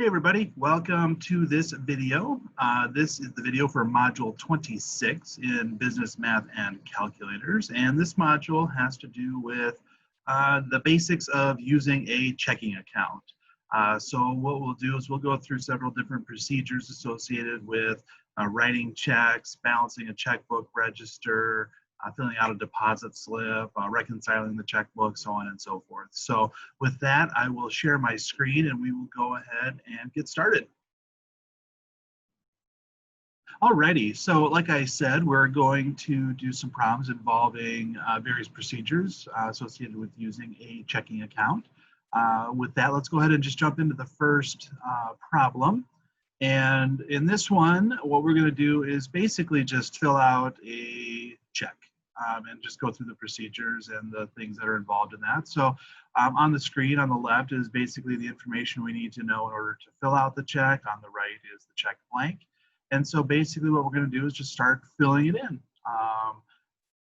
Hey everybody, welcome to this video. This is the video for Module 26 in Business Math and Calculators, and this module has to do with the basics of using a checking account. So what we'll do is we'll go through several different procedures associated with writing checks, balancing a checkbook register, filling out a deposit slip, reconciling the checkbook, so on and so forth. So with that, I will share my screen and we will go ahead and get started. Alrighty, so like I said, we're going to do some problems involving various procedures associated with using a checking account. With that, let's go ahead and just jump into the first problem. And in this one, what we're going to do is basically just fill out a check. And just go through the procedures and the things that are involved in that. So on the screen on the left is basically the information we need to know in order to fill out the check. On the right is the check blank. And so basically what we're going to do is just start filling it in.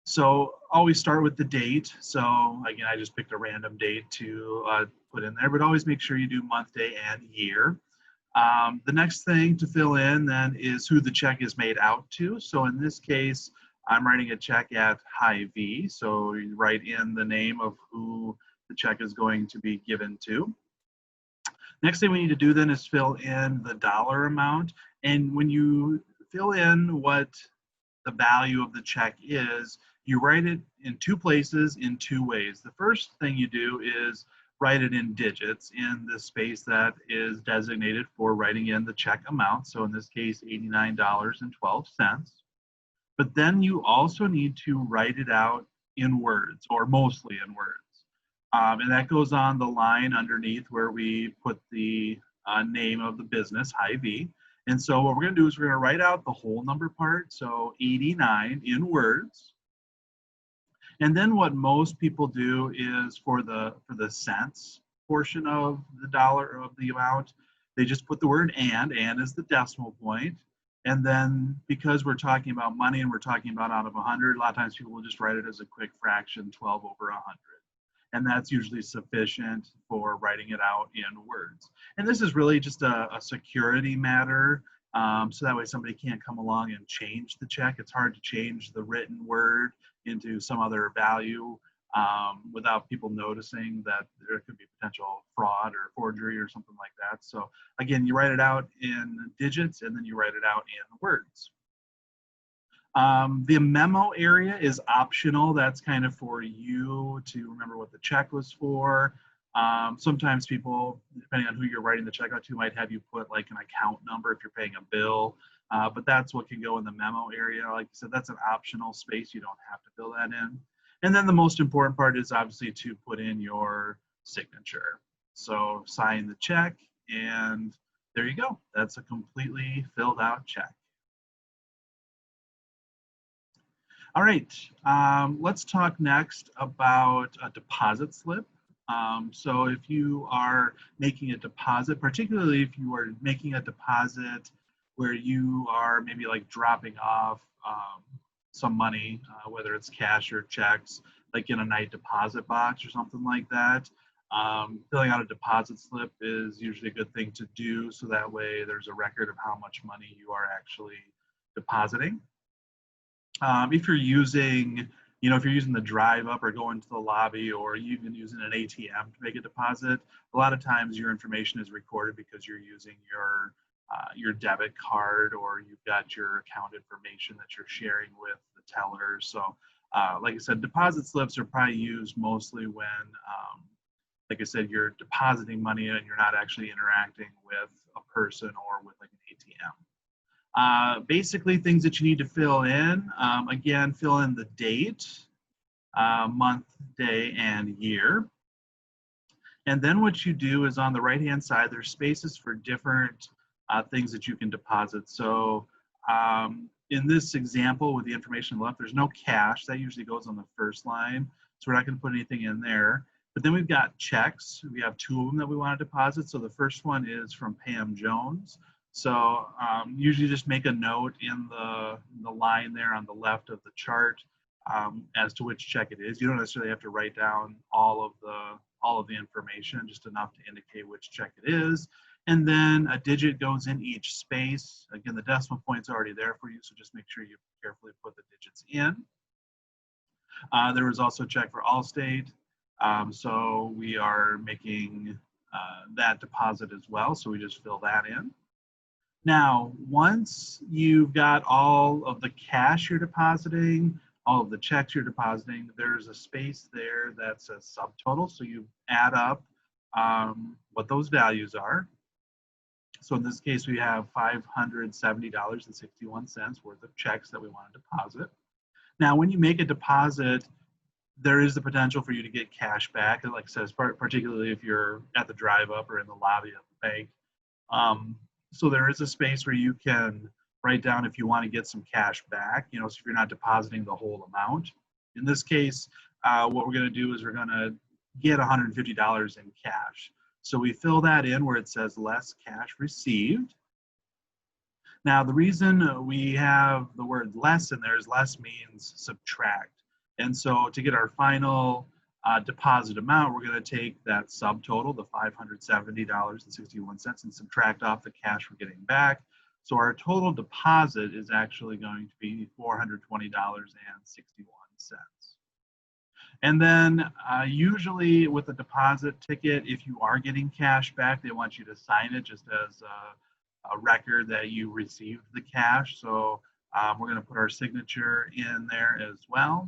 So always start with the date. So again, I just picked a random date to put in there, but always make sure you do month, day, and year. The next thing to fill in then is who the check is made out to. So in this case, I'm writing a check at Hy-Vee, so you write in the name of who the check is going to be given to. Next thing we need to do then is fill in the dollar amount. And when you fill in what the value of the check is, you write it in two places in two ways. The first thing you do is write it in digits in the space that is designated for writing in the check amount. So in this case, $89.12. But then you also need to write it out in words, or mostly in words. And that goes on the line underneath where we put the name of the business, Hy-Vee. And so what we're going to do is we're going to write out the whole number part, so 89 in words. And then what most people do is for the cents portion of the dollar of the amount, they just put the word and is the decimal point. And then because we're talking about money and we're talking about out of 100, a lot of times people will just write it as a quick fraction, 12 over 100. And that's usually sufficient for writing it out in words. And this is really just a security matter. So that way somebody can't come along and change the check. It's hard to change the written word into some other value without people noticing that there could be potential fraud or forgery or something like that. So again, you write it out in digits and then you write it out in words. The memo area is optional. That's kind of for you to remember what the check was for. Sometimes people, depending on who you're writing the check out to, might have you put like an account number if you're paying a bill. But that's what can go in the memo area. Like I said, that's an optional space. You don't have to fill that in. And then the most important part is obviously to put in your signature. So sign the check and there you go. That's a completely filled out check. All right, let's talk next about a deposit slip. So if you are making a deposit, particularly if you are making a deposit where you are maybe like dropping off some money, whether it's cash or checks, like in a night deposit box or something like that. Filling out a deposit slip is usually a good thing to do, so that way there's a record of how much money you are actually depositing. If you're using, if you're using the drive up or going to the lobby or even using an ATM to make a deposit, a lot of times your information is recorded because you're using your debit card or you've got your account information that you're sharing with the teller. So like I said, deposit slips are probably used mostly when, like I said, you're depositing money and you're not actually interacting with a person or with like an ATM. Basically things that you need to fill in, again, fill in the date, month, day, and year. And then what you do is on the right-hand side, there's spaces for different things that you can deposit. So in this example with the information left, there's no cash. That usually goes on the first line. So we're not going to put anything in there. But then we've got checks. We have two of them that we want to deposit. So the first one is from Pam Jones. So usually just make a note in the line there on the left of the chart as to which check it is. You don't necessarily have to write down all of the information, just enough to indicate which check it is. And then a digit goes in each space. Again, the decimal point's already there for you, so just make sure you carefully put the digits in. There was also a check for Allstate, so we are making that deposit as well, so we just fill that in. Now, once you've got all of the cash you're depositing, all of the checks you're depositing, there's a space there that says subtotal, so you add up what those values are. So in this case, we have $570.61 worth of checks that we want to deposit. Now, when you make a deposit, there is the potential for you to get cash back. And like I said, particularly if you're at the drive up or in the lobby of the bank. So there is a space where you can write down if you want to get some cash back, so if you're not depositing the whole amount. In this case, what we're going to do is we're going to get $150 in cash. So we fill that in where it says less cash received. Now, the reason we have the word less in there is less means subtract. And so to get our final deposit amount, we're going to take that subtotal, the $570.61, and subtract off the cash we're getting back. So our total deposit is actually going to be $420.61. And then usually with a deposit ticket, if you are getting cash back, they want you to sign it just as a record that you received the cash. So we're going to put our signature in there as well.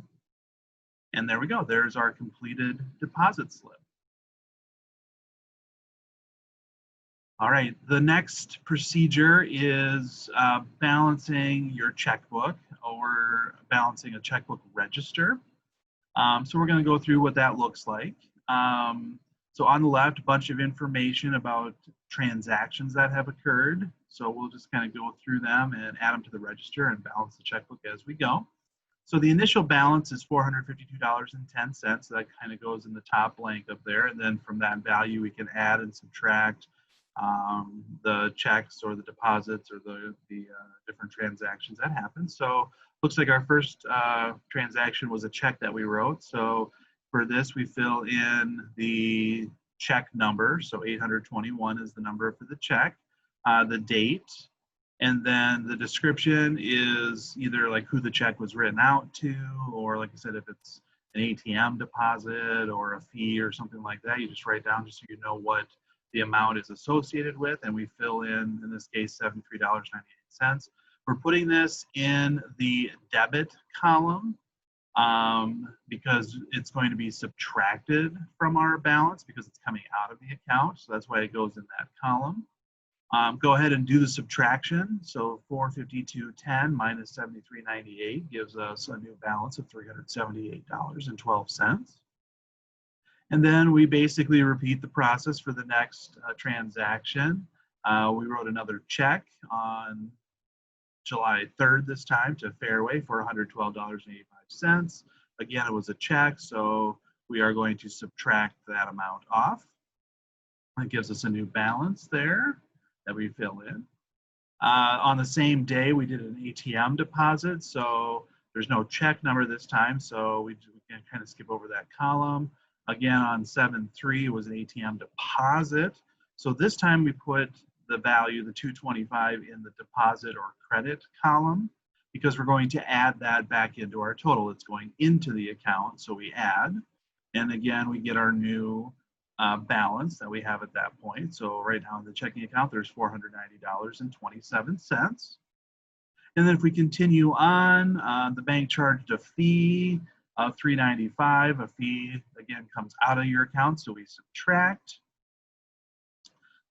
And there we go. There's our completed deposit slip. All right, the next procedure is balancing your checkbook or balancing a checkbook register. So we're going to go through what that looks like. So on the left, a bunch of information about transactions that have occurred. So we'll just kind of go through them and add them to the register and balance the checkbook as we go. So the initial balance is $452.10. So that kind of goes in the top blank up there. And then from that value, we can add and subtract the checks or the deposits or the different transactions that happen. So looks like our first transaction was a check that we wrote. So for this, we fill in the check number. So 821 is the number for the check, the date, and then the description is either like who the check was written out to, or like I said, if it's an ATM deposit or a fee or something like that, you just write down just so you know what the amount is associated with, and we fill in this case, $73.98. We're putting this in the debit column because it's going to be subtracted from our balance because it's coming out of the account. So that's why it goes in that column. Go ahead and do the subtraction. So 452.10 minus 73.98 gives us a new balance of $378.12. And then we basically repeat the process for the next transaction. We wrote another check on July 3rd this time to Fairway for $112.85. Again, it was a check, so we are going to subtract that amount off. That gives us a new balance there that we fill in. On the same day, we did an ATM deposit, so there's no check number this time, so we can kind of skip over that column. Again, on 7/3 was an ATM deposit. So this time we put the value, the 225, in the deposit or credit column because we're going to add that back into our total. It's going into the account, so we add. And again, we get our new balance that we have at that point. So right now in the checking account, there's $490.27. And then if we continue on, the bank charged a fee of $395. A fee, again, comes out of your account, so we subtract.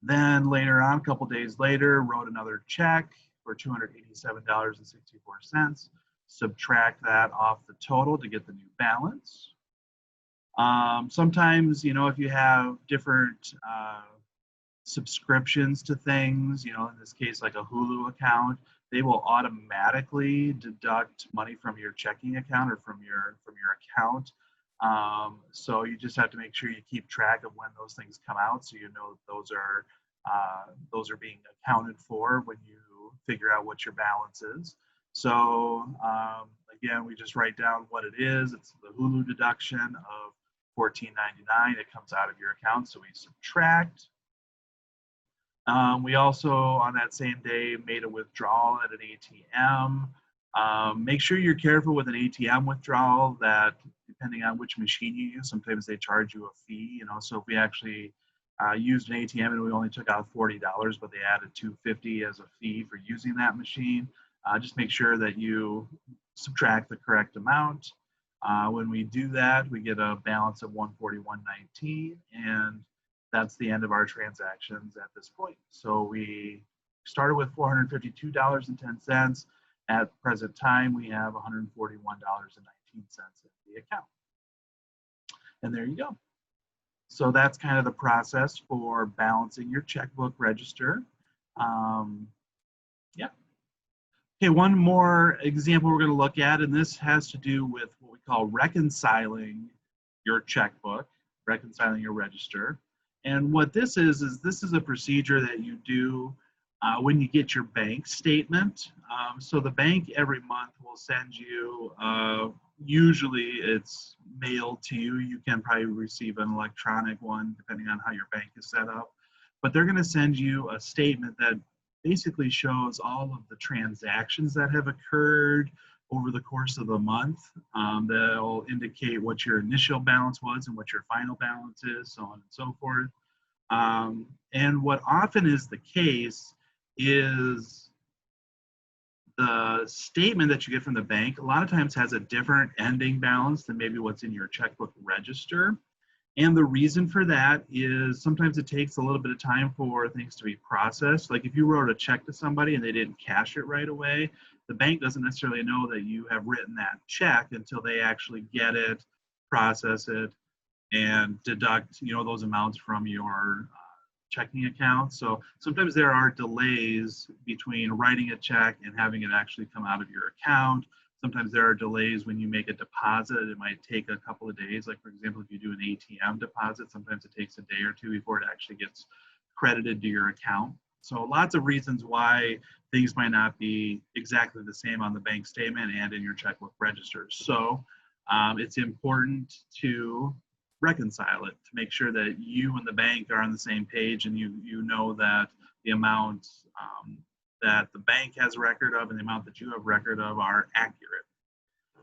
Then later on, a couple days later, wrote another check for $287.64. Subtract that off the total to get the new balance. Sometimes, if you have different subscriptions to things, in this case, like a Hulu account, they will automatically deduct money from your checking account or from your account. So you just have to make sure you keep track of when those things come out, so you know those are being accounted for when you figure out what your balance is. So like Again, we just write down what it is. It's the Hulu deduction of $14.99. It comes out of your account, so we subtract. We also, on that same day, made a withdrawal at an ATM. Make sure you're careful with an ATM withdrawal that, depending on which machine you use, sometimes they charge you a fee. You know, so if we actually used an ATM and we only took out $40, but they added $250 as a fee for using that machine, just make sure that you subtract the correct amount. When we do that, we get a balance of $141.19, and that's the end of our transactions at this point. So we started with $452.10. At present time, we have $141.19 in the account. And there you go. So that's kind of the process for balancing your checkbook register. Yeah. Okay, one more example we're going to look at, and this has to do with what we call reconciling your checkbook, reconciling your register. And what this is a procedure that you do when you get your bank statement. So the bank every month will send you, usually it's mailed to you. You can probably receive an electronic one depending on how your bank is set up. But they're going to send you a statement that basically shows all of the transactions that have occurred over the course of the month. That'll indicate what your initial balance was and what your final balance is, so on and so forth. And what often is the case is the statement that you get from the bank a lot of times has a different ending balance than maybe what's in your checkbook register. And the reason for that is sometimes it takes a little bit of time for things to be processed. Like if you wrote a check to somebody and they didn't cash it right away, the bank doesn't necessarily know that you have written that check until they actually get it, process it, and deduct, you know, those amounts from your checking account. So sometimes there are delays between writing a check and having it actually come out of your account. Sometimes there are delays when you make a deposit. It might take a couple of days. Like for example, if you do an ATM deposit, sometimes it takes a day or two before it actually gets credited to your account. So lots of reasons why things might not be exactly the same on the bank statement and in your checkbook register. So it's important to reconcile it to make sure that you and the bank are on the same page, and you know that the amount that the bank has record of and the amount that you have record of are accurate.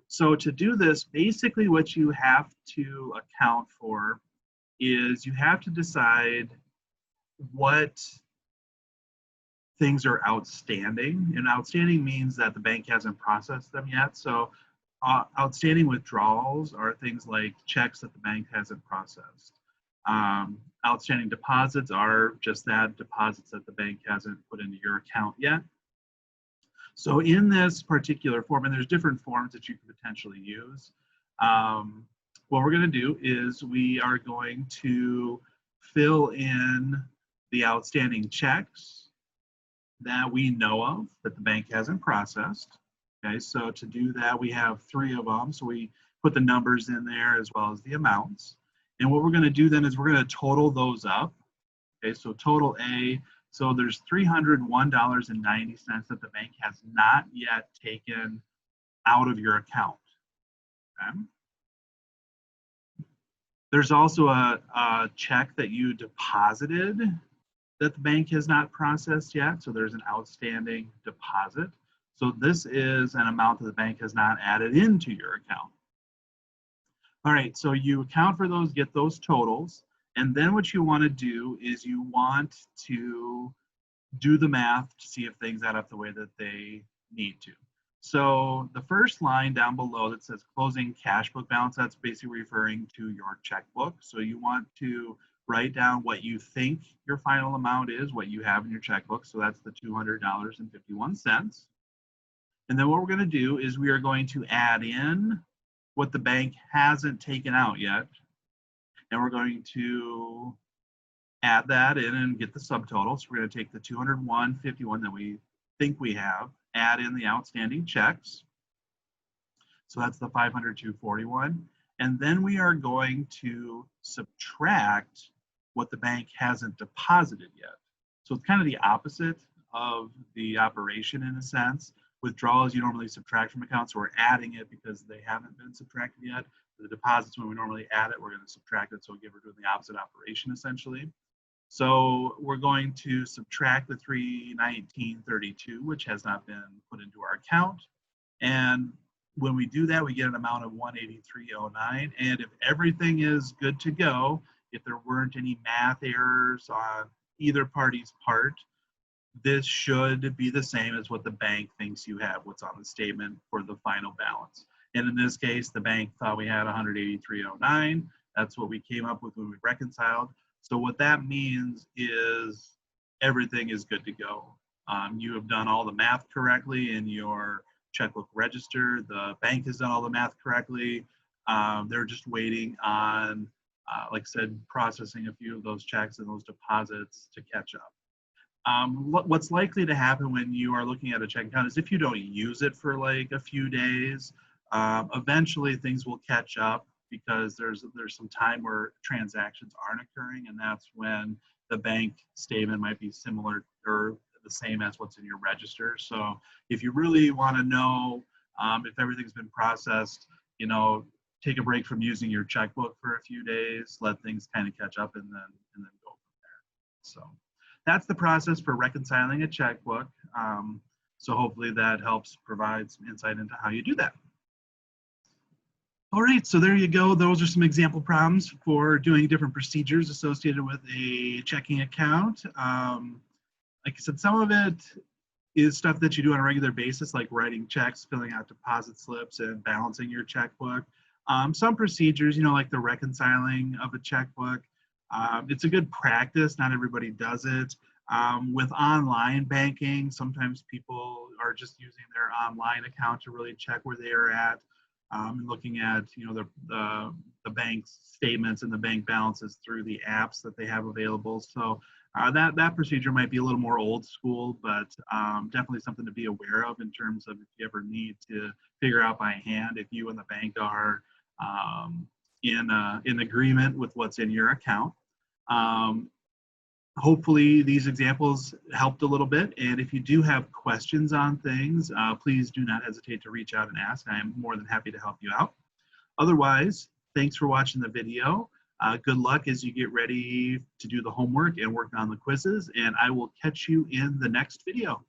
So to do this, basically what you have to account for is you have to decide what things are outstanding. And outstanding means that the bank hasn't processed them yet. So outstanding withdrawals are things like checks that the bank hasn't processed. Outstanding deposits are just that, deposits that the bank hasn't put into your account yet. So in this particular form, and there's different forms that you could potentially use, what we're going to do is we are going to fill in the outstanding checks that we know of that the bank hasn't processed. Okay, so to do that, we have 3 of them. So we put the numbers in there as well as the amounts. And what we're going to do then is we're going to total those up. Okay, so total A, so there's $301.90 that the bank has not yet taken out of your account. Okay. There's also a check that you deposited that the bank has not processed yet. So there's an outstanding deposit. So this is an amount that the bank has not added into your account. All right, so you account for those, get those totals, and then what you want to do is you want to do the math to see if things add up the way that they need to. So the first line down below that says closing cash book balance, that's basically referring to your checkbook. So you want to write down what you think your final amount is, what you have in your checkbook. So that's the $200.51. And then what we're going to do is we are going to add in what the bank hasn't taken out yet. And we're going to add that in and get the subtotal. So we're going to take the $201.51 that we think we have, add in the outstanding checks. So that's the $502.41. And then we are going to subtract what the bank hasn't deposited yet. So it's kind of the opposite of the operation in a sense. Withdrawals you normally subtract from accounts, so we're adding it because they haven't been subtracted yet. The deposits, when we normally add it, we're going to subtract it, so again, we're doing the opposite operation essentially. So we're going to subtract the $319.32, which has not been put into our account. And when we do that, we get an amount of $183.09. And if everything is good to go, if there weren't any math errors on either party's part, this should be the same as what the bank thinks you have, what's on the statement for the final balance. And in this case, the bank thought we had 183.09. That's what we came up with when we reconciled. So what that means is everything is good to go. You have done all the math correctly in your checkbook register. The bank has done all the math correctly. They're just waiting on, like I said, processing a few of those checks and those deposits to catch up. What's likely to happen when you are looking at a checking account is if you don't use it for like a few days, eventually things will catch up because there's some time where transactions aren't occurring, and that's when the bank statement might be similar or the same as what's in your register. So if you really want to know if everything's been processed, you know, take a break from using your checkbook for a few days, let things kind of catch up, and then go from there. So that's the process for reconciling a checkbook. So hopefully that helps provide some insight into how you do that. All right, so there you go. Those are some example problems for doing different procedures associated with a checking account. Like I said, some of it is stuff that you do on a regular basis, like writing checks, filling out deposit slips, and balancing your checkbook. Some procedures, you know, like the reconciling of a checkbook, it's a good practice. Not everybody does it. With online banking, sometimes people are just using their online account to really check where they are at, and looking at, you know, the bank's statements and the bank balances through the apps that they have available. So that procedure might be a little more old school, but definitely something to be aware of in terms of if you ever need to figure out by hand if you and the bank are in agreement with what's in your account. Hopefully these examples helped a little bit, and if you do have questions on things, please do not hesitate to reach out and ask. I am more than happy to help you out. Otherwise, thanks for watching the video. Good luck as you get ready to do the homework and work on the quizzes, and I will catch you in the next video.